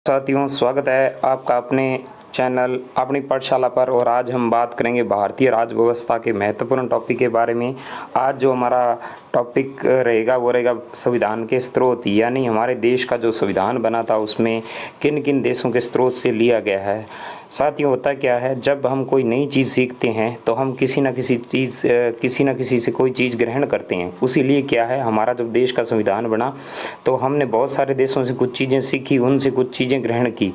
साथियों, स्वागत है आपका अपने चैनल अपनी पाठशाला पर। और आज हम बात करेंगे भारतीय राज्य व्यवस्था के महत्वपूर्ण टॉपिक के बारे में। आज जो हमारा टॉपिक रहेगा वो रहेगा संविधान के स्रोत, यानी हमारे देश का जो संविधान बना था उसमें किन किन देशों के स्रोत से लिया गया है। साथियों, होता क्या है, जब हम कोई नई चीज़ सीखते हैं तो हम किसी न किसी से कोई चीज़ ग्रहण करते हैं। उसी लिए क्या है, हमारा जब देश का संविधान बना तो हमने बहुत सारे देशों से कुछ चीज़ें सीखी, उनसे कुछ चीज़ें ग्रहण की।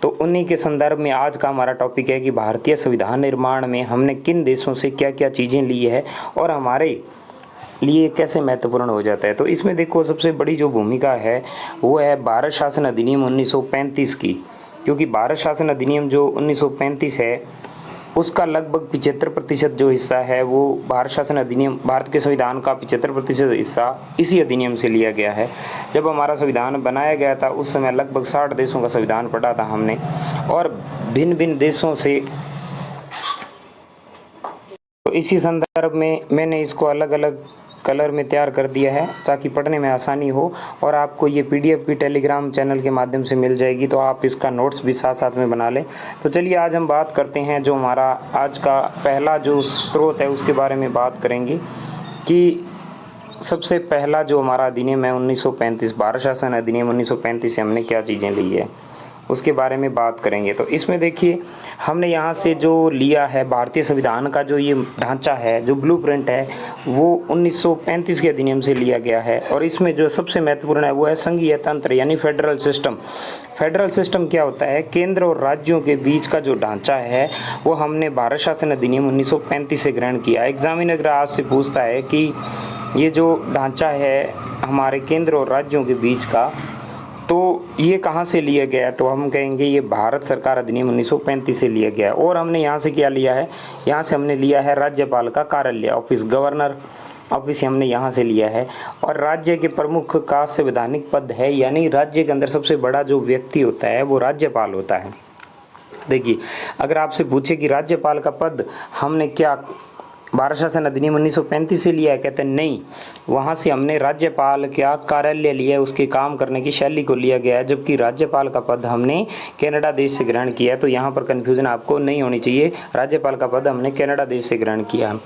तो उन्हीं के संदर्भ में आज का हमारा टॉपिक है कि भारतीय संविधान निर्माण में हमने किन देशों से क्या क्या चीज़ें ली है और हमारे लिए कैसे महत्वपूर्ण हो जाता है। तो इसमें देखो, सबसे बड़ी जो भूमिका है वो है भारत शासन अधिनियम 1935 की, क्योंकि भारत शासन अधिनियम जो 1935 है उसका लगभग 75% जो हिस्सा है वो भारत शासन अधिनियम, भारत के संविधान का 75% हिस्सा इसी अधिनियम से लिया गया है। जब हमारा संविधान बनाया गया था उस समय लगभग 60 देशों का संविधान पढ़ा था हमने, और भिन्न भिन्न देशों से। तो इसी संदर्भ में मैंने इसको अलग अलग कलर में तैयार कर दिया है ताकि पढ़ने में आसानी हो, और आपको ये पीडीएफ भी टेलीग्राम चैनल के माध्यम से मिल जाएगी, तो आप इसका नोट्स भी साथ साथ में बना लें। तो चलिए आज हम बात करते हैं, जो हमारा आज का पहला जो स्रोत है उसके बारे में बात करेंगे कि सबसे पहला जो हमारा अधिनियम है 1935, भारत शासन अधिनियम 1935 से हमने क्या चीज़ें ली है उसके बारे में बात करेंगे। तो इसमें देखिए, हमने यहाँ से जो लिया है भारतीय संविधान का जो ये ढांचा है, जो ब्लूप्रिंट है, वो 1935 के अधिनियम से लिया गया है। और इसमें जो सबसे महत्वपूर्ण है वो है संघीय तंत्र, यानी फेडरल सिस्टम। फेडरल सिस्टम क्या होता है, केंद्र और राज्यों के बीच का जो ढांचा है वो हमने भारत शासन अधिनियम 1935 से ग्रहण किया। एग्जामिनर आज से पूछता है कि ये जो ढांचा है हमारे केंद्र और राज्यों के बीच का, तो ये कहाँ से लिया गया है, तो हम कहेंगे ये भारत सरकार अधिनियम 1935 से लिया गया है। और हमने यहाँ से क्या लिया है, यहाँ से हमने लिया है राज्यपाल का कार्यालय ऑफिस, गवर्नर ऑफिस हमने यहाँ से लिया है। और राज्य के प्रमुख का संवैधानिक पद है, यानी राज्य के अंदर सबसे बड़ा जो व्यक्ति होता है वो राज्यपाल होता है। देखिए, अगर आपसे पूछे कि राज्यपाल का पद हमने क्या भारत शासन अधिनियम 1935 से लिया है, कहते हैं नहीं, वहाँ से हमने राज्यपाल का कार्यालय लिया है, उसके काम करने की शैली को लिया गया है, जबकि राज्यपाल का पद हमने कनाडा देश से ग्रहण किया है। तो यहाँ पर कन्फ्यूजन आपको नहीं होनी चाहिए, राज्यपाल का पद हमने कनाडा देश से ग्रहण किया है।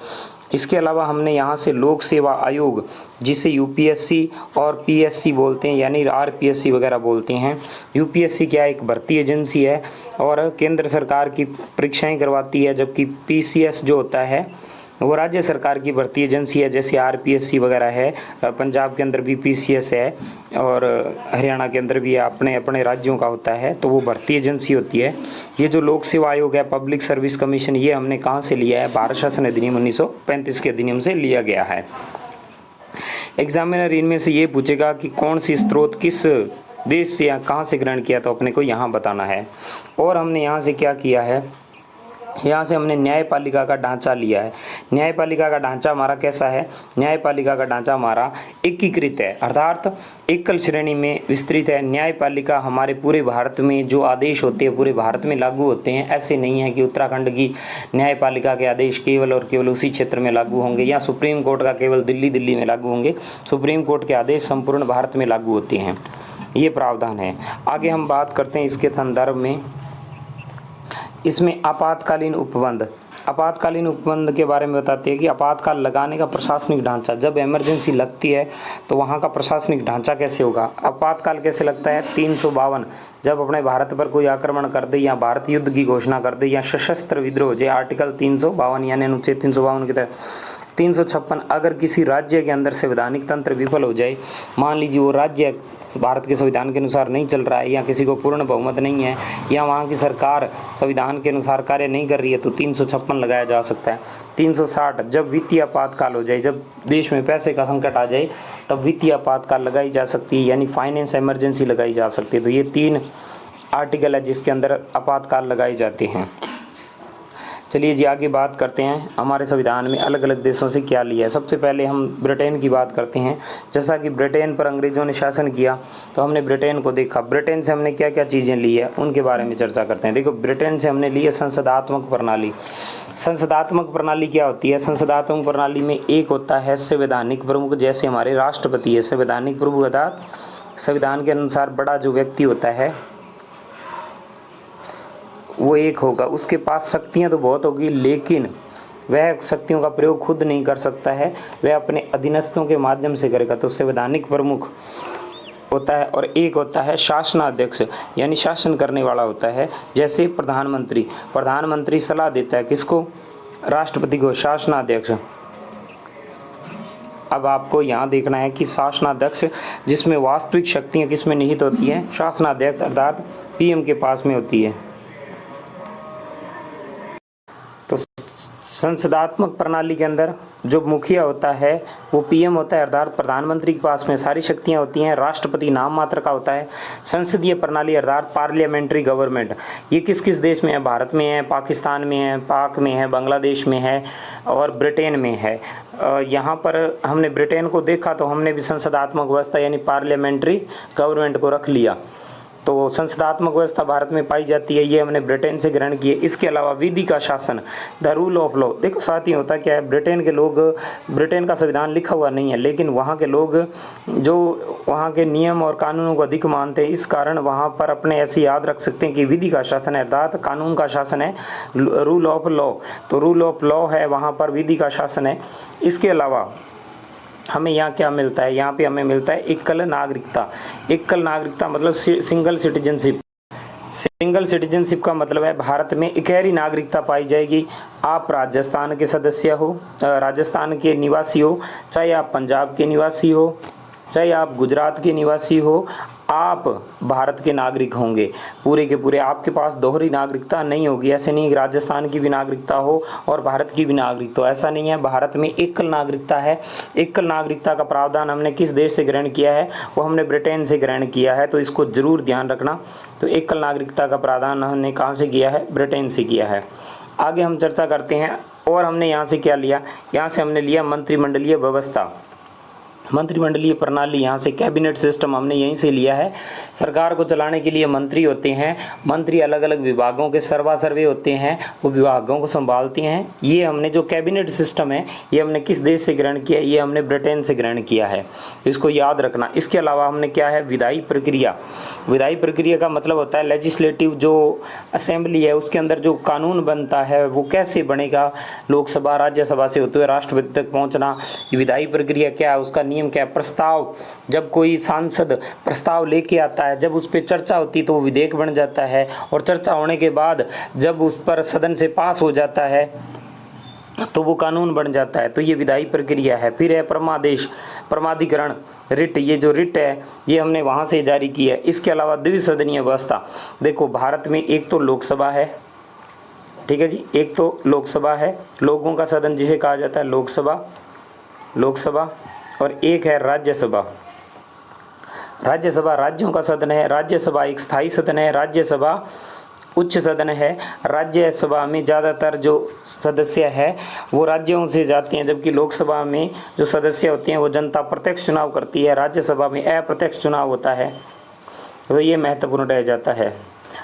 इसके अलावा हमने यहाँ से लोक सेवा आयोग, जिसे यूपीएससी और पीएससी बोलते हैं, यानी आरपीएससी वगैरह बोलते हैं। यूपीएससी क्या, एक भर्ती एजेंसी है और केंद्र सरकार की परीक्षाएं करवाती है, जबकि पीसीएस जो होता है वो राज्य सरकार की भर्ती एजेंसी है, जैसे आरपीएससी वगैरह है। पंजाब के अंदर भी पीसीएस है और हरियाणा के अंदर भी अपने अपने राज्यों का होता है, तो वो भर्ती एजेंसी होती है। ये जो लोक सेवा आयोग है, पब्लिक सर्विस कमीशन, ये हमने कहाँ से लिया है, भारत शासन अधिनियम 1935 के अधिनियम से लिया गया है। एग्जामिनर इनमें से ये पूछेगा कि कौन सी स्रोत किस देश से या कहाँ से ग्रहण किया, तो अपने को यहाँ बताना है। और हमने यहाँ से क्या किया है, यहाँ से हमने न्यायपालिका का ढांचा लिया है। न्यायपालिका का ढांचा हमारा कैसा है, न्यायपालिका का ढांचा हमारा एकीकृत है, अर्थात एकल श्रेणी में विस्तृत है। न्यायपालिका हमारे पूरे भारत में जो आदेश होते हैं पूरे भारत में लागू होते हैं। ऐसे नहीं है कि उत्तराखंड की न्यायपालिका के आदेश केवल और केवल उसी क्षेत्र में लागू होंगे, या सुप्रीम कोर्ट का केवल दिल्ली में लागू होंगे। सुप्रीम कोर्ट के आदेश संपूर्ण भारत में लागू होते हैं, ये प्रावधान है। आगे हम बात करते हैं इसके संदर्भ में। इसमें आपातकालीन उपबंध, आपातकालीन उपबंध के बारे में बताते हैं कि आपातकाल लगाने का प्रशासनिक ढांचा, जब इमरजेंसी लगती है तो वहाँ का प्रशासनिक ढांचा कैसे होगा। आपातकाल कैसे लगता है, 352, जब अपने भारत पर कोई आक्रमण कर दे या भारत युद्ध की घोषणा कर दे या सशस्त्र विद्रोह, जो आर्टिकल 352 यानी अनुच्छेद 352 के तहत। 356, अगर किसी राज्य के अंदर संवैधानिक तंत्र विफल हो जाए, मान लीजिए वो राज्य भारत के संविधान के अनुसार नहीं चल रहा है, या किसी को पूर्ण बहुमत नहीं है, या वहाँ की सरकार संविधान के अनुसार कार्य नहीं कर रही है, तो 356 लगाया जा सकता है। 360, जब वित्तीय आपातकाल हो जाए, जब देश में पैसे का संकट आ जाए, तब वित्तीय आपातकाल लगाई जा सकती है, यानी फाइनेंस इमरजेंसी लगाई जा सकती है। तो ये 3 आर्टिकल है जिसके अंदर आपातकाल लगाए जाते हैं। चलिए जी आगे बात करते हैं, हमारे संविधान में अलग अलग देशों से क्या लिया है। सबसे पहले हम ब्रिटेन की बात करते हैं। जैसा कि ब्रिटेन पर अंग्रेज़ों ने शासन किया, तो हमने ब्रिटेन को देखा। ब्रिटेन से हमने क्या क्या चीज़ें ली है उनके बारे में चर्चा करते हैं। देखो, ब्रिटेन से हमने ली है संसदात्मक प्रणाली। संसदात्मक प्रणाली क्या होती है, संसदात्मक प्रणाली में एक होता है संवैधानिक प्रमुख, जैसे हमारे राष्ट्रपति है। संवैधानिक प्रमुख अर्थात संविधान के अनुसार बड़ा जो व्यक्ति होता है वो एक होगा, उसके पास शक्तियाँ तो बहुत होगी लेकिन वह शक्तियों का प्रयोग खुद नहीं कर सकता है, वह अपने अधीनस्थों के माध्यम से करेगा। तो संवैधानिक प्रमुख होता है और एक होता है शासनाध्यक्ष, यानी शासन करने वाला होता है। जैसे प्रधानमंत्री सलाह देता है किसको? राष्ट्रपति को, शासनाध्यक्ष। अब आपको यहाँ देखना है कि शासनाध्यक्ष जिसमें वास्तविक शक्तियाँ किसमें निहित होती हैं? शासनाध्यक्ष अर्थात पीएम के पास में होती है। तो संसदात्मक प्रणाली के अंदर जो मुखिया होता है वो पीएम होता है अर्थात प्रधानमंत्री के पास में सारी शक्तियां होती हैं। राष्ट्रपति नाम मात्र का होता है। संसदीय प्रणाली अर्थात पार्लियामेंट्री गवर्नमेंट, ये किस किस देश में है? भारत में है, पाकिस्तान में है, पाक में है, बांग्लादेश में है और ब्रिटेन में है। यहाँ पर हमने ब्रिटेन को देखा तो हमने भी संसदात्मक व्यवस्था यानी पार्लियामेंट्री गवर्नमेंट को रख लिया। तो संसदात्मक व्यवस्था भारत में पाई जाती है, ये हमने ब्रिटेन से ग्रहण की है। इसके अलावा विधि का शासन, द रूल ऑफ लॉ। देखो साथ ही होता क्या है, ब्रिटेन का संविधान लिखा हुआ नहीं है लेकिन वहाँ के लोग जो वहाँ के नियम और कानूनों को अधिक मानते हैं, इस कारण वहाँ पर अपने ऐसे याद रख सकते हैं कि विधि का शासन है अर्थात कानून का शासन है, रूल ऑफ लॉ। तो रूल ऑफ लॉ है, वहाँ पर विधि का शासन है। इसके अलावा हमें यहाँ क्या मिलता है? यहाँ पे हमें मिलता है एकल नागरिकता। एकल नागरिकता मतलब सिंगल सिटीजनशिप। सिंगल सिटीजनशिप का मतलब है भारत में इकहरी नागरिकता पाई जाएगी। आप राजस्थान के सदस्य हो, राजस्थान के निवासी हो, चाहे आप पंजाब के निवासी हो, चाहे आप गुजरात के निवासी हो, आप भारत के नागरिक होंगे पूरे के पूरे। आपके पास दोहरी नागरिकता नहीं होगी। ऐसे नहीं कि राजस्थान की भी नागरिकता हो और भारत की भी नागरिकता हो, ऐसा नहीं है। भारत में एकल नागरिकता है। एकल नागरिकता का प्रावधान हमने किस देश से ग्रहण किया है? वो हमने ब्रिटेन से ग्रहण किया है, तो इसको जरूर ध्यान रखना। तो एकल नागरिकता का प्रावधान हमने कहाँ से किया है? ब्रिटेन से किया है। आगे हम चर्चा करते हैं। और हमने यहाँ से क्या लिया? यहाँ से हमने लिया मंत्रिमंडलीय व्यवस्था, मंत्रिमंडलीय प्रणाली। यहाँ से कैबिनेट सिस्टम हमने यहीं से लिया है। सरकार को चलाने के लिए मंत्री होते हैं। मंत्री अलग अलग विभागों के सर्वे होते हैं, वो विभागों को संभालते हैं। ये हमने जो कैबिनेट सिस्टम है ये हमने किस देश से ग्रहण किया? ये हमने ब्रिटेन से ग्रहण किया है, इसको याद रखना। इसके अलावा हमने क्या है? विधायी प्रक्रिया। विधायी प्रक्रिया का मतलब होता है लेजिस्लेटिव जो असेंबली है उसके अंदर जो कानून बनता है वो कैसे बनेगा? लोकसभा राज्यसभा से होते हुए राष्ट्रपति तक पहुँचना, विधायी प्रक्रिया क्या है? उसका नियम क्या है? प्रस्ताव, जब कोई सांसद प्रस्ताव लेके आता है, जब उस पर चर्चा होती है तो वो विधेयक बन जाता है और चर्चा होने के बाद जब उस पर सदन से पास हो जाता है तो वो कानून बन जाता है। तो ये विधायी प्रक्रिया है। फिर है परमादेश, परमाधिकरण, रिट। ये जो रिट है ये हमने वहाँ से जारी की है। इसके अलावा द्विसदनीय व्यवस्था। देखो भारत में एक तो लोकसभा है, ठीक है जी, एक तो लोकसभा है, लोगों का सदन जिसे कहा जाता है लोकसभा, और एक है राज्यसभा। राज्यसभा राज्यों का सदन है। राज्यसभा एक स्थायी सदन है। राज्यसभा उच्च सदन है। राज्यसभा में ज़्यादातर जो सदस्य है वो राज्यों से जाते हैं, जबकि लोकसभा में जो सदस्य होते हैं वो जनता प्रत्यक्ष चुनाव करती है। राज्यसभा में अप्रत्यक्ष चुनाव होता है, तो ये महत्वपूर्ण रह जाता है।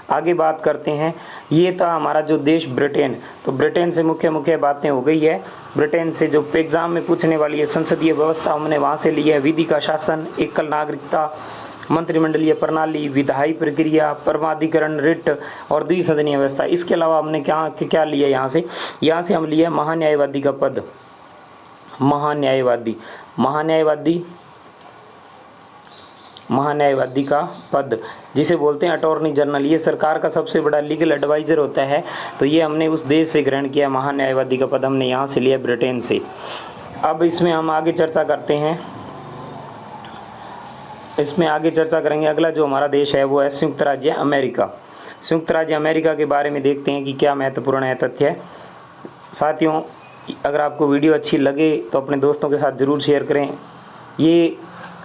आगे बात करते हैं। ये था हमारा जो देश ब्रिटेन। तो ब्रिटेन से मुख्य बातें हो गई है। ब्रिटेन से जो एग्जाम में पूछने वाली है संसदीय व्यवस्था हमने वहाँ से ली है। विधि का शासन, एकल नागरिकता, मंत्रिमंडलीय प्रणाली, विधायी प्रक्रिया, परमाधिकरण, रिट और द्विसदनीय व्यवस्था। इसके अलावा हमने क्या लिया? यहाँ से हम लिया महान्यायवादी का पद। महान्यायवादी का पद जिसे बोलते हैं अटॉर्नी जनरल। ये सरकार का सबसे बड़ा लीगल एडवाइज़र होता है। तो ये हमने उस देश से ग्रहण किया। महान्यायवादी का पद हमने यहाँ से लिया ब्रिटेन से। अब इसमें हम आगे चर्चा करते हैं। इसमें आगे चर्चा करेंगे। अगला जो हमारा देश है वो है संयुक्त राज्य अमेरिका। संयुक्त राज्य अमेरिका के बारे में देखते हैं कि क्या महत्वपूर्ण है तथ्य। साथियों, अगर आपको वीडियो अच्छी लगे तो अपने दोस्तों के साथ ज़रूर शेयर करें। ये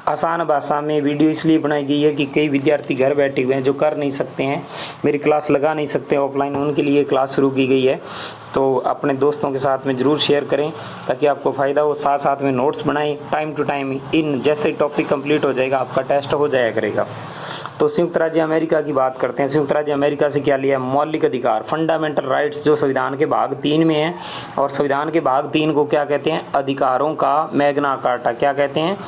आसान भाषा में वीडियो इसलिए बनाई गई है कि कई विद्यार्थी घर बैठे हुए हैं जो कर नहीं सकते हैं, मेरी क्लास लगा नहीं सकते ऑफलाइन, उनके लिए क्लास शुरू की गई है। तो अपने दोस्तों के साथ में ज़रूर शेयर करें ताकि आपको फ़ायदा हो। साथ साथ में नोट्स बनाएं टाइम टू टाइम। इन जैसे टॉपिक कंप्लीट हो जाएगा आपका टेस्ट हो जाया करेगा। तो संयुक्त राज्य अमेरिका की बात करते हैं। संयुक्त राज्य अमेरिका से क्या लिया? मौलिक अधिकार, फंडामेंटल राइट्स, जो संविधान के भाग 3 में है। और संविधान के भाग 3 को क्या कहते हैं? अधिकारों का मैग्ना कार्टा। क्या कहते हैं?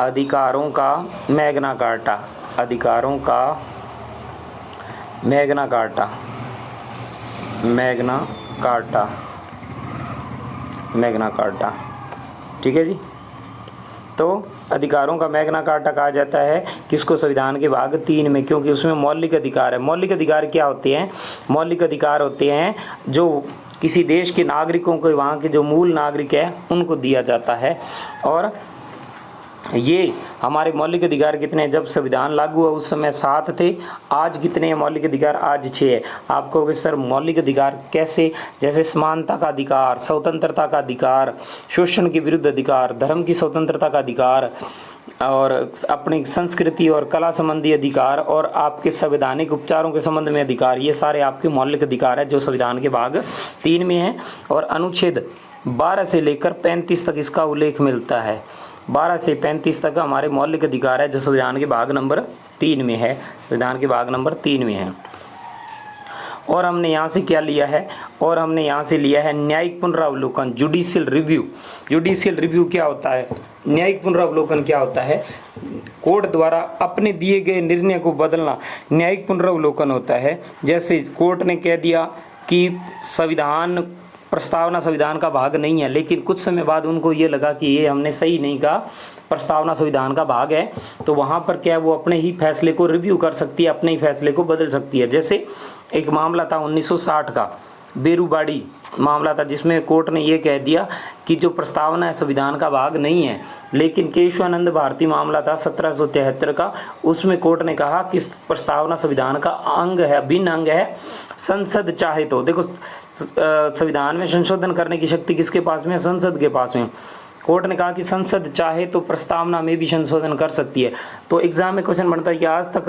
अधिकारों का मैग्ना कार्टा। अधिकारों का Magna carta. Magna carta, Magna carta, ठीक है जी। तो अधिकारों का मैग्ना कार्टा कहा जाता है किसको? संविधान के भाग 3 में, क्योंकि उसमें मौलिक अधिकार है। मौलिक अधिकार क्या होते हैं? मौलिक अधिकार होते हैं जो किसी देश के नागरिकों को, वहाँ के जो मूल नागरिक है उनको दिया जाता है। और ये हमारे मौलिक अधिकार कितने हैं? जब संविधान लागू हुआ उस समय 7 थे। आज कितने हैं मौलिक अधिकार? आज 6 है। आप कहोगे सर मौलिक अधिकार कैसे? जैसे समानता का अधिकार, स्वतंत्रता का अधिकार, शोषण के विरुद्ध अधिकार, धर्म की स्वतंत्रता का अधिकार, और अपनी संस्कृति और कला संबंधी अधिकार, और आपके संवैधानिक उपचारों के संबंध में अधिकार, ये सारे आपके मौलिक अधिकार है जो संविधान के भाग 3 में है। और अनुच्छेद 12 से लेकर 35 तक इसका उल्लेख मिलता है। 12 से 35 तक हमारे मौलिक अधिकार है जो संविधान के भाग नंबर 3 में है, संविधान के भाग नंबर 3 में है। और हमने यहाँ से क्या लिया है? और हमने यहाँ से लिया है न्यायिक पुनरावलोकन, जुडिशियल रिव्यू। जुडिशियल रिव्यू क्या होता है? न्यायिक पुनरावलोकन क्या होता है? कोर्ट द्वारा अपने दिए गए निर्णय को बदलना न्यायिक पुनरावलोकन होता है। जैसे कोर्ट ने कह दिया कि संविधान प्रस्तावना संविधान का भाग नहीं है, लेकिन कुछ समय बाद उनको ये लगा कि ये हमने सही नहीं कहा, प्रस्तावना संविधान का भाग है, तो वहाँ पर क्या है, वो अपने ही फैसले को रिव्यू कर सकती है, अपने ही फैसले को बदल सकती है। जैसे एक मामला था 1960 का, बेरूबाड़ी मामला था, जिसमें कोर्ट ने ये कह दिया कि जो प्रस्तावना है संविधान का भाग नहीं है। लेकिन केशवानंद भारती मामला था 1773 का, उसमें कोर्ट ने कहा कि प्रस्तावना संविधान का अंग है, भिन्न अंग है, संसद चाहे तो। देखो संविधान में संशोधन करने की शक्ति किसके पास में है? संसद के पास में। कोर्ट ने कहा कि संसद चाहे तो प्रस्तावना में भी संशोधन कर सकती है। तो एग्जाम में क्वेश्चन बनता है कि आज तक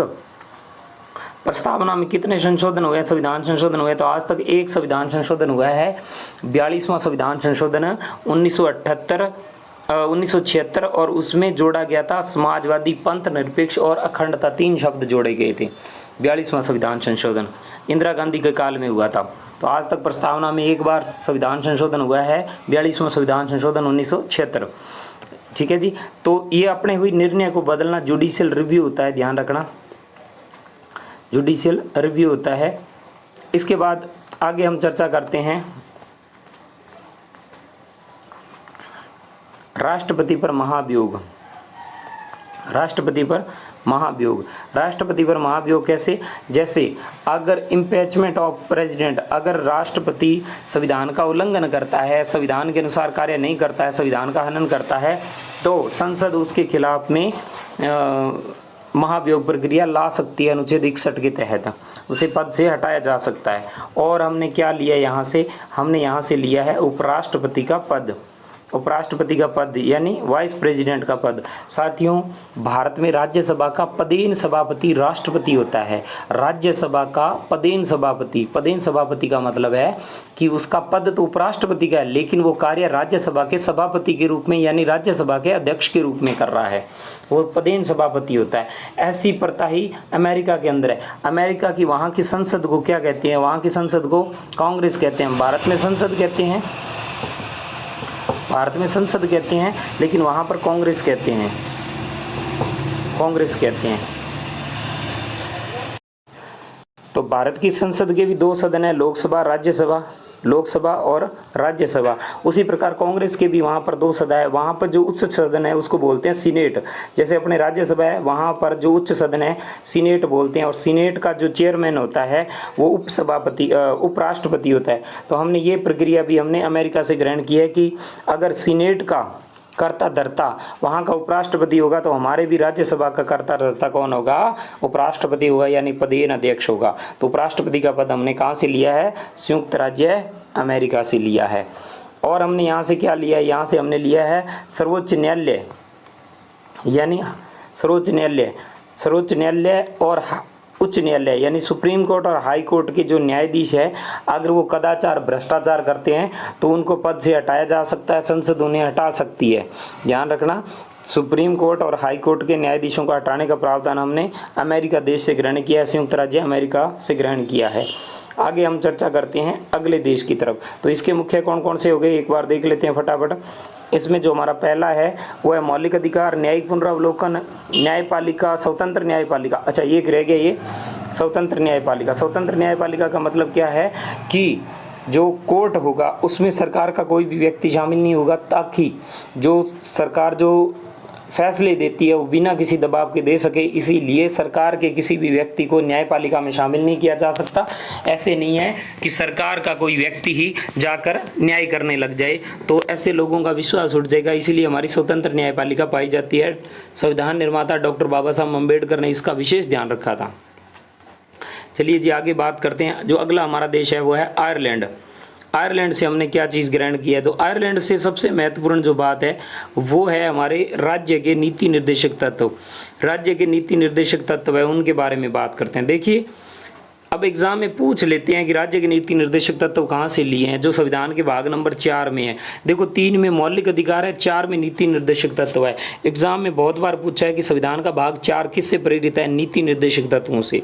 प्रस्तावना में कितने संशोधन हुए, संविधान संशोधन हुए? तो आज तक एक संविधान संशोधन हुआ है, 42वां संविधान संशोधन 1976, और उसमें जोड़ा गया था समाजवादी, पंथ निरपेक्ष और अखंडता, 3 शब्द जोड़े गए थे। 42वां संविधान संशोधन इंदिरा गांधी के काल में हुआ था। तो आज तक प्रस्तावना में एक बार संविधान संशोधन हुआ है, 42वां संविधान संशोधन 1976, ठीक है जी। तो ये अपने हुई निर्णय को बदलना जुडिशियल रिव्यू होता है, ध्यान रखना, जुडिशियल रिव्यू होता है। इसके बाद आगे हम चर्चा करते हैं राष्ट्रपति पर महाभियोग। राष्ट्रपति पर महाभियोग, राष्ट्रपति पर महाभियोग कैसे? जैसे अगर इम्पीचमेंट ऑफ प्रेसिडेंट, अगर राष्ट्रपति संविधान का उल्लंघन करता है, संविधान के अनुसार कार्य नहीं करता है, संविधान का हनन करता है, तो संसद उसके खिलाफ में महाभियोग प्रक्रिया ला सकती है। अनुच्छेद 61 के तहत उसे पद से हटाया जा सकता है। और हमने क्या लिया यहाँ से? हमने यहाँ से लिया है उपराष्ट्रपति का पद, उपराष्ट्रपति का पद यानी वाइस प्रेसिडेंट का पद। साथियों, भारत में राज्यसभा का पदेन सभापति राष्ट्रपति होता है। राज्यसभा का पदेन सभापति, पदेन सभापति का मतलब है कि उसका पद तो उपराष्ट्रपति का है, लेकिन वो कार्य राज्यसभा के सभापति के रूप में यानी राज्यसभा के अध्यक्ष के रूप में कर रहा है, वो पदेन सभापति होता है। ऐसी प्रथा ही अमेरिका के अंदर है। अमेरिका की वहाँ की संसद को क्या कहते हैं? वहाँ की संसद को कांग्रेस कहते हैं। भारत में संसद कहते हैं, भारत में संसद कहते हैं, लेकिन वहाँ पर कांग्रेस कहते हैं, कांग्रेस कहते हैं। तो भारत की संसद के भी 2 सदन है, लोकसभा, राज्यसभा, लोकसभा और राज्यसभा। उसी प्रकार कांग्रेस के भी वहाँ पर 2 सदन है। वहाँ पर जो उच्च सदन है उसको बोलते हैं सीनेट। जैसे अपने राज्यसभा है, वहाँ पर जो उच्च सदन है सीनेट बोलते हैं, और सीनेट का जो चेयरमैन होता है वो उपराष्ट्रपति होता है। तो हमने ये प्रक्रिया भी हमने अमेरिका से ग्रहण की है कि अगर सीनेट का कर्ता धर्ता वहाँ का उपराष्ट्रपति होगा, तो हमारे भी राज्यसभा का कर्ता धर्ता कौन होगा? उपराष्ट्रपति होगा, यानी पदेन अध्यक्ष होगा। तो उपराष्ट्रपति का पद हमने कहाँ से लिया है? संयुक्त राज्य अमेरिका से लिया है। और हमने यहाँ से क्या लिया है? यहाँ से हमने लिया है सर्वोच्च न्यायालय, यानी सर्वोच्च न्यायालय, सर्वोच्च न्यायालय और उच्च न्यायालय यानी सुप्रीम कोर्ट और हाई कोर्ट के जो न्यायाधीश है, अगर वो कदाचार भ्रष्टाचार करते हैं तो उनको पद से हटाया जा सकता है, संसद उन्हें हटा सकती है। ध्यान रखना, सुप्रीम कोर्ट और हाई कोर्ट के न्यायाधीशों को हटाने का प्रावधान हमने अमेरिका देश से ग्रहण किया है, संयुक्त राज्य अमेरिका से ग्रहण किया है। आगे हम चर्चा करते हैं अगले देश की तरफ। तो इसके मुख्य कौन कौन से हो गए, एक बार देख लेते हैं फटाफट। इसमें जो हमारा पहला है वो है मौलिक अधिकार, न्यायिक पुनरावलोकन, न्यायपालिका, स्वतंत्र न्यायपालिका। अच्छा, एक रह गया ये स्वतंत्र न्यायपालिका। स्वतंत्र न्यायपालिका का मतलब क्या है कि जो कोर्ट होगा उसमें सरकार का कोई भी व्यक्ति शामिल नहीं होगा, ताकि जो सरकार जो फैसले देती है वो बिना किसी दबाव के दे सके। इसीलिए सरकार के किसी भी व्यक्ति को न्यायपालिका में शामिल नहीं किया जा सकता। ऐसे नहीं है कि सरकार का कोई व्यक्ति ही जाकर न्याय करने लग जाए, तो ऐसे लोगों का विश्वास उठ जाएगा। इसीलिए हमारी स्वतंत्र न्यायपालिका पाई जाती है। संविधान निर्माता डॉक्टर बाबा साहब अम्बेडकर ने इसका विशेष ध्यान रखा था। चलिए जी आगे बात करते हैं। जो अगला हमारा देश है वो है आयरलैंड। आयरलैंड से हमने क्या चीज़ ग्रहण की है, तो आयरलैंड से सबसे महत्वपूर्ण जो बात है वो है हमारे राज्य के नीति निर्देशक तत्व। राज्य के नीति निर्देशक तत्व है, उनके बारे में बात करते हैं। देखिए अब एग्जाम में पूछ लेते हैं कि राज्य के नीति निर्देशक तत्व कहाँ से लिए हैं, जो संविधान के भाग नंबर 4 में है। देखो 3 में मौलिक अधिकार है, 4 में नीति निर्देशक तत्व है। एग्जाम में बहुत बार पूछा है कि संविधान का भाग 4 किससे प्रेरित है, नीति निर्देशक तत्वों से।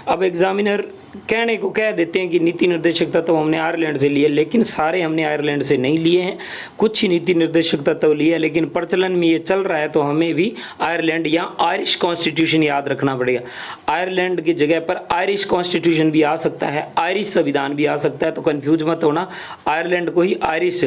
अब एग्जामिनर कहने को कह देते हैं कि नीति निर्देशक तत्व हमने आयरलैंड से लिए, लेकिन सारे हमने आयरलैंड से नहीं लिए हैं, कुछ ही नीति निर्देशक तत्व लिए हैं। लेकिन प्रचलन में ये चल रहा है तो हमें भी आयरलैंड या आयरिश कॉन्स्टिट्यूशन याद रखना पड़ेगा। आयरलैंड की जगह पर आयरिश कॉन्स्टिट्यूशन भी आ सकता है, आयरिश संविधान भी आ सकता है, तो कंफ्यूज मत होना। आयरलैंड को ही आयरिश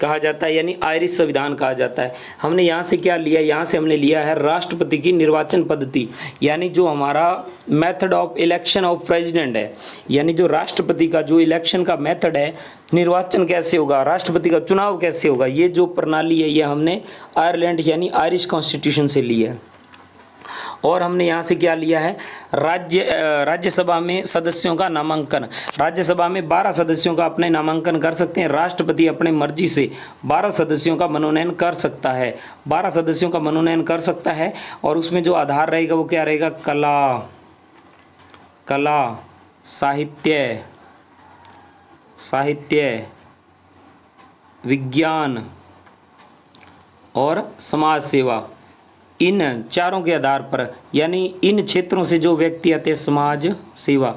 कहा जाता है, यानी आयरिश संविधान कहा जाता है। हमने यहाँ से क्या लिया, यहाँ से हमने लिया है राष्ट्रपति की निर्वाचन पद्धति, यानी जो हमारा method of election of president है, यानी जो राष्ट्रपति का जो इलेक्शन का मेथड है, निर्वाचन कैसे होगा, राष्ट्रपति का चुनाव कैसे होगा, ये जो प्रणाली है ये हमने आयरलैंड यानी आयरिश कॉन्स्टिट्यूशन से ली है। और हमने यहाँ से क्या लिया है, राज्यसभा में सदस्यों का नामांकन। राज्यसभा में 12 सदस्यों का अपने नामांकन कर सकते हैं। राष्ट्रपति अपने मर्जी से 12 सदस्यों का मनोनयन कर सकता है, 12 सदस्यों का मनोनयन कर सकता है। और उसमें जो आधार रहेगा वो क्या रहेगा, कला, साहित्य, विज्ञान और समाज सेवा, इन चारों के आधार पर, यानी इन क्षेत्रों से जो व्यक्ति आते हैं, समाज सेवा,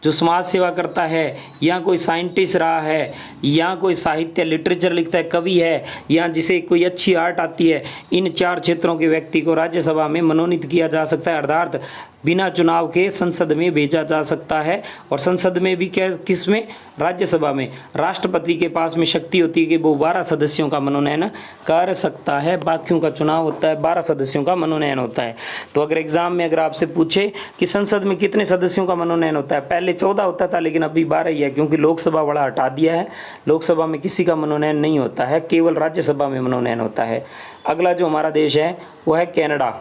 जो समाज सेवा करता है, या कोई साइंटिस्ट रहा है, या कोई साहित्य लिटरेचर लिखता है, कवि है, या जिसे कोई अच्छी आर्ट आती है, इन 4 क्षेत्रों के व्यक्ति को राज्यसभा में मनोनीत किया जा सकता है, अर्थात बिना चुनाव के संसद में भेजा जा सकता है। और संसद में भी क्या, किस में, राज्यसभा में राष्ट्रपति के पास में शक्ति होती है कि वो 12 सदस्यों का मनोनयन कर सकता है। बाकियों का चुनाव होता है, 12 सदस्यों का मनोनयन होता है। तो अगर एग्जाम में अगर आपसे पूछे कि संसद में कितने सदस्यों का मनोनयन होता है, पहले 14 होता था लेकिन अभी 12 ही है, क्योंकि लोकसभा बड़ा हटा दिया है। लोकसभा में किसी का मनोनयन नहीं होता है, केवल राज्यसभा में मनोनयन होता है। अगला जो हमारा देश है वो है कनाडा।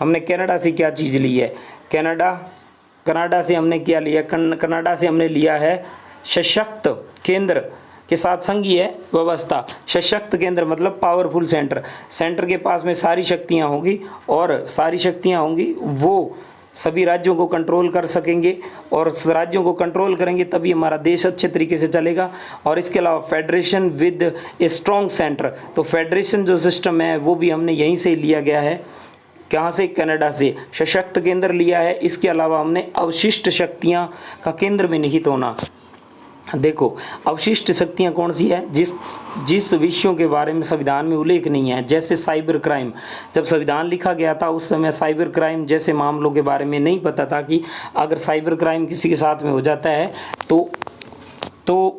हमने कनाडा से क्या चीज़ ली है, कनाडा से हमने क्या लिया, कनाडा से हमने लिया है सशक्त केंद्र के साथ संघीय व्यवस्था। सशक्त केंद्र मतलब पावरफुल सेंटर, सेंटर के पास में सारी शक्तियां होंगी, और सारी शक्तियां होंगी वो सभी राज्यों को कंट्रोल कर सकेंगे, और राज्यों को कंट्रोल करेंगे तभी हमारा देश अच्छे तरीके से चलेगा। और इसके अलावा federation with a strong centre, तो फेडरेशन जो सिस्टम है वो भी हमने यहीं से लिया गया है। कहाँ से, कनाडा से सशक्त केंद्र लिया है। इसके अलावा हमने अवशिष्ट शक्तियाँ का केंद्र में निहित होना। देखो अवशिष्ट शक्तियाँ कौन सी है, जिस विषयों के बारे में संविधान में उल्लेख नहीं है, जैसे साइबर क्राइम। जब संविधान लिखा गया था उस समय साइबर क्राइम जैसे मामलों के बारे में नहीं पता था कि अगर साइबर क्राइम किसी के साथ में हो जाता है तो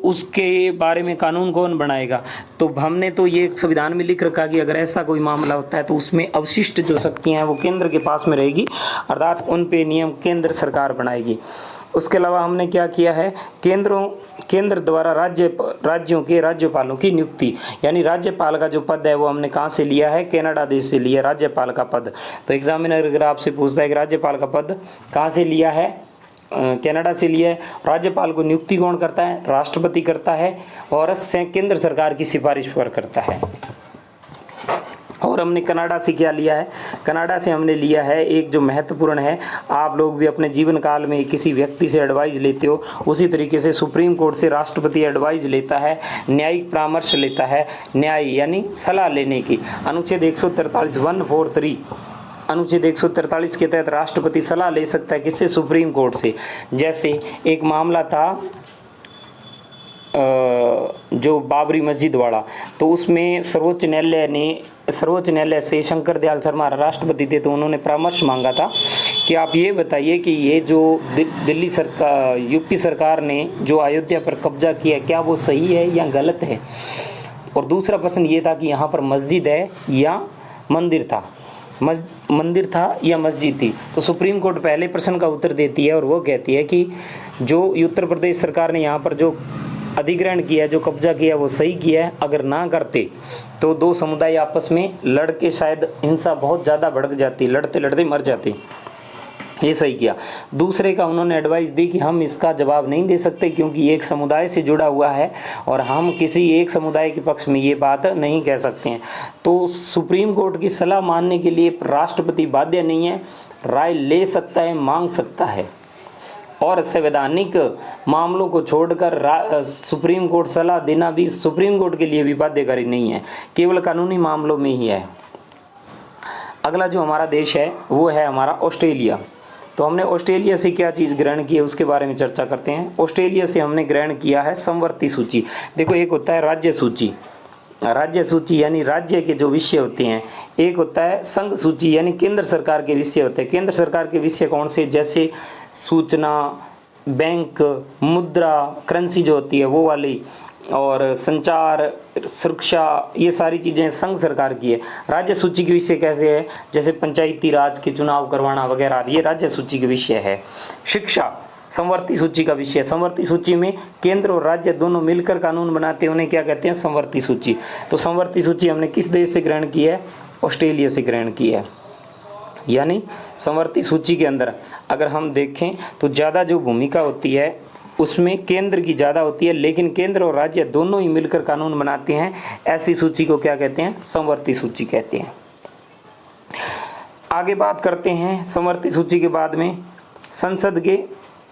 उसके बारे में कानून कौन बनाएगा। तो हमने तो ये संविधान में लिख रखा कि अगर ऐसा कोई मामला होता है तो उसमें अवशिष्ट जो शक्तियाँ हैं वो केंद्र के पास में रहेगी, अर्थात उन पे नियम केंद्र सरकार बनाएगी। उसके अलावा हमने क्या किया है, केंद्र द्वारा राज्यों के राज्यपालों की नियुक्ति, यानी राज्यपाल का जो पद है वो हमने कहाँ से लिया है, कनाडा देश से लिया राज्यपाल का पद। तो एग्जामिनर अगर आपसे पूछता है कि राज्यपाल का पद कहाँ से लिया है, कनाडा से लिया है। राज्यपाल को नियुक्ति कौन करता है, राष्ट्रपति करता है, और केंद्र सरकार की सिफारिश पर करता है। और हमने कनाडा से क्या लिया है, कनाडा से हमने लिया है एक जो महत्वपूर्ण है, आप लोग भी अपने जीवन काल में किसी व्यक्ति से एडवाइस लेते हो, उसी तरीके से सुप्रीम कोर्ट से राष्ट्रपति एडवाइस लेता है, न्यायिक परामर्श लेता है, न्याय यानी सलाह लेने की। अनुच्छेद 143 143 अनुच्छेद 143 के तहत राष्ट्रपति सलाह ले सकता है किससे, सुप्रीम कोर्ट से। जैसे एक मामला था जो बाबरी मस्जिद वाला, तो उसमें सर्वोच्च न्यायालय से शंकर दयाल शर्मा राष्ट्रपति थे, तो उन्होंने परामर्श मांगा था कि आप ये बताइए कि ये जो दिल्ली सरकार, यूपी सरकार ने जो अयोध्या पर कब्जा किया, क्या वो सही है या गलत है? और दूसरा प्रश्न ये था कि यहाँ पर मस्जिद है या मंदिर था, मंदिर था या मस्जिद थी? तो सुप्रीम कोर्ट पहले प्रश्न का उत्तर देती है और वो कहती है कि जो उत्तर प्रदेश सरकार ने यहाँ पर जो अधिग्रहण किया, जो कब्जा किया, वो सही किया है। अगर ना करते तो दो समुदाय आपस में लड़ के शायद हिंसा बहुत ज़्यादा भड़क जाती, लड़ते लड़ते मर जाते। ये सही किया। दूसरे का उन्होंने एडवाइस दी कि हम इसका जवाब नहीं दे सकते क्योंकि एक समुदाय से जुड़ा हुआ है और हम किसी एक समुदाय के पक्ष में ये बात नहीं कह सकते हैं। तो सुप्रीम कोर्ट की सलाह मानने के लिए राष्ट्रपति बाध्य नहीं है, राय ले सकता है, मांग सकता है। और संवैधानिक मामलों को छोड़कर सुप्रीम कोर्ट सलाह देना भी सुप्रीम कोर्ट के लिए भी बाध्यकारी नहीं है, केवल कानूनी मामलों में ही है। अगला जो हमारा देश है वो है हमारा ऑस्ट्रेलिया। तो हमने ऑस्ट्रेलिया से क्या चीज़ ग्रहण की है उसके बारे में चर्चा करते हैं। ऑस्ट्रेलिया से हमने ग्रहण किया है समवर्ती सूची। देखो, एक होता है राज्य सूची, राज्य सूची यानी राज्य के जो विषय होते हैं। एक होता है संघ सूची यानी केंद्र सरकार के विषय होते हैं। केंद्र सरकार के विषय कौन से? जैसे सूचना, बैंक, मुद्रा, करेंसी जो होती है वो वाली, और संचार, सुरक्षा, ये सारी चीज़ें संघ सरकार की है। राज्य सूची के विषय कैसे है? जैसे पंचायती राज के चुनाव करवाना वगैरह, ये राज्य सूची के विषय है। शिक्षा समवर्ती सूची का विषय। समवर्ती सूची में केंद्र और राज्य दोनों मिलकर कानून बनाते हैं, उन्हें क्या कहते हैं? समवर्ती सूची। तो समवर्ती सूची हमने किस देश से ग्रहण की है? ऑस्ट्रेलिया से ग्रहण की है। यानी समवर्ती सूची के अंदर अगर हम देखें तो ज़्यादा जो भूमिका होती है उसमें केंद्र की ज़्यादा होती है, लेकिन केंद्र और राज्य दोनों ही मिलकर कानून बनाते हैं। ऐसी सूची को क्या कहते हैं? समवर्ती सूची कहते हैं। आगे बात करते हैं समवर्ती सूची के बाद में संसद के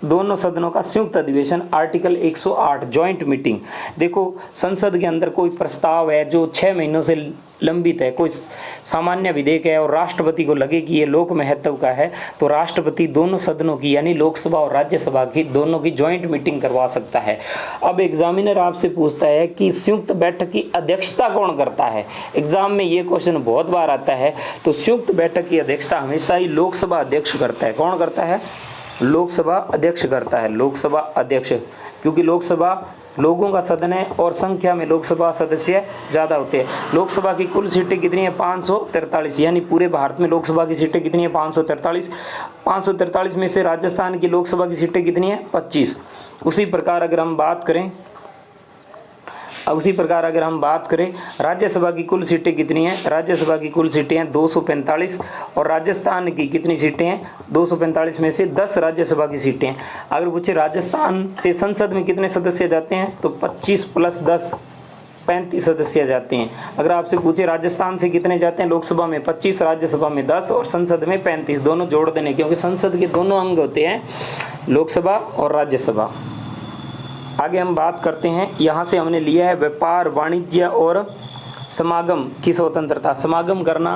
दोनों सदनों का संयुक्त अधिवेशन, आर्टिकल 108 जॉइंट मीटिंग। देखो, संसद के अंदर कोई प्रस्ताव है जो 6 महीनों से लंबित है, कोई सामान्य विधेयक है और राष्ट्रपति को लगे कि ये लोक महत्व का है, तो राष्ट्रपति दोनों सदनों की यानी लोकसभा और राज्यसभा की दोनों की जॉइंट मीटिंग करवा सकता है। अब एग्जामिनर आपसे पूछता है कि संयुक्त बैठक की अध्यक्षता कौन करता है? एग्जाम में ये क्वेश्चन बहुत बार आता है। तो संयुक्त बैठक की अध्यक्षता हमेशा ही लोकसभा अध्यक्ष करता है। कौन करता है? लोकसभा अध्यक्ष करता है, लोकसभा अध्यक्ष, क्योंकि लोकसभा लोगों का सदन है और संख्या में लोकसभा सदस्य ज़्यादा होते हैं। लोकसभा की कुल सीटें कितनी है? 543, यानी पूरे भारत में लोकसभा की सीटें कितनी है? 543। 543 में से राजस्थान की लोकसभा की सीटें कितनी है? 25। उसी प्रकार अगर हम बात करें राज्यसभा की कुल सीटें कितनी हैं? राज्यसभा की कुल सीटें हैं 245 और राजस्थान की कितनी सीटें हैं? 245 में से 10 राज्यसभा की सीटें हैं। अगर पूछे राजस्थान से संसद में कितने सदस्य जाते हैं तो 25 + 10 35 सदस्य जाते हैं। अगर आपसे पूछे राजस्थान से कितने जाते हैं लोकसभा में? 25, राज्यसभा में 10 और संसद में 35, दोनों जोड़ देने, क्योंकि संसद के दोनों अंग होते हैं, लोकसभा और राज्यसभा। आगे हम बात करते हैं, यहाँ से हमने लिया है व्यापार, वाणिज्य और समागम की स्वतंत्रता। समागम करना,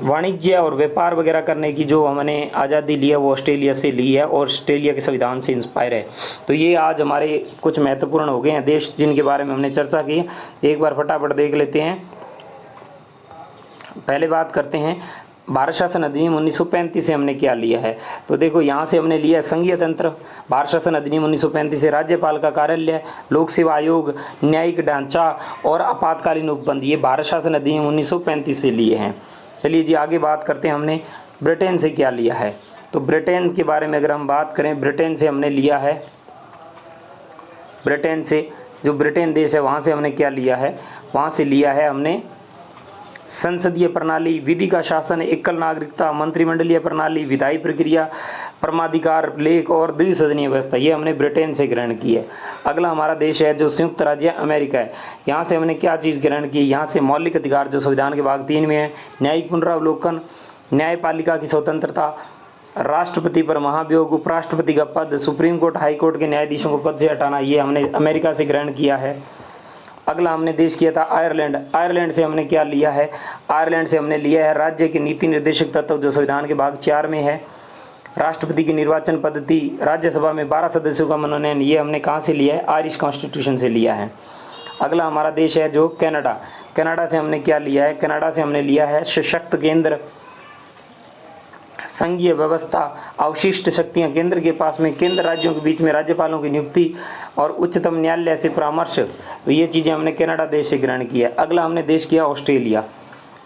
वाणिज्य और व्यापार वगैरह करने की जो हमने आज़ादी ली है वो ऑस्ट्रेलिया से ली है और ऑस्ट्रेलिया के संविधान से इंस्पायर है। तो ये आज हमारे कुछ महत्वपूर्ण हो गए हैं देश जिनके बारे में हमने चर्चा की। एक बार फटाफट देख लेते हैं। पहले बात करते हैं भारत शासन अधिनियम 1935 से हमने क्या लिया है। तो देखो, यहाँ से हमने लिया है संघीय तंत्र। भारत शासन अधिनियम 1935 से राज्यपाल का कार्यालय, लोक सेवा आयोग, न्यायिक ढांचा और आपातकालीन उपबंध, ये भारत शासन अधिनियम 1935 से लिए हैं। चलिए जी, आगे बात करते हैं हमने ब्रिटेन से क्या लिया है। तो ब्रिटेन के बारे में अगर हम बात करें, ब्रिटेन से हमने लिया है, ब्रिटेन से जो ब्रिटेन देश है वहाँ से हमने क्या लिया है? वहाँ से लिया है हमने संसदीय प्रणाली, विधि का शासन, एकल नागरिकता, मंत्रिमंडलीय प्रणाली, विधायी प्रक्रिया, परमाधिकार, लेख और द्विसदनीय व्यवस्था, ये हमने ब्रिटेन से ग्रहण की है। अगला हमारा देश है जो संयुक्त राज्य अमेरिका है। यहाँ से हमने क्या चीज़ ग्रहण की? यहाँ से मौलिक अधिकार जो संविधान के भाग 3 में है, न्यायिक पुनरावलोकन, न्यायपालिका की स्वतंत्रता, राष्ट्रपति पर महाभियोग, उपराष्ट्रपति का पद, सुप्रीम कोर्ट, हाई कोर्ट के न्यायाधीशों को पद से हटाना, ये हमने अमेरिका से ग्रहण किया है। अगला हमने देश किया था आयरलैंड। आयरलैंड से हमने क्या लिया है? आयरलैंड से हमने लिया है राज्य के नीति निर्देशक तत्व जो संविधान के भाग 4 में है, राष्ट्रपति की निर्वाचन पद्धति, राज्यसभा में 12 सदस्यों का मनोनयन, ये हमने कहाँ से लिया है? आयरिश कॉन्स्टिट्यूशन से लिया है। अगला हमारा देश है जो कनाडा। कनाडा से हमने क्या लिया है? कनाडा से हमने लिया है सशक्त केंद्र, संघीय व्यवस्था, अवशिष्ट शक्तियां केंद्र के पास में, केंद्र राज्यों के बीच में राज्यपालों की नियुक्ति और उच्चतम न्यायालय से परामर्श, तो ये चीज़ें हमने कनाडा देश से ग्रहण किया। अगला हमने देश किया ऑस्ट्रेलिया।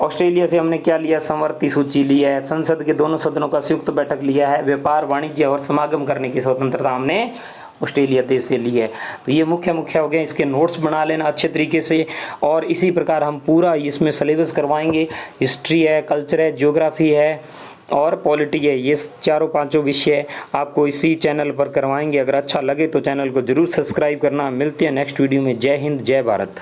ऑस्ट्रेलिया से हमने क्या लिया, समवर्ती सूची ली है, संसद के दोनों सदनों का संयुक्त बैठक लिया है, व्यापार वाणिज्य और समागम करने की स्वतंत्रता हमने ऑस्ट्रेलिया देश से ली है। तो ये मुख्य हो गए, इसके नोट्स बना लेना अच्छे तरीके से, और इसी प्रकार हम पूरा इसमें सिलेबस करवाएंगे। हिस्ट्री है, कल्चर है, ज्योग्राफी है और पॉलिटी है, ये चारों पांचों विषय आपको इसी चैनल पर करवाएंगे। अगर अच्छा लगे तो चैनल को जरूर सब्सक्राइब करना। मिलते हैं नेक्स्ट वीडियो में। जय हिंद, जय भारत।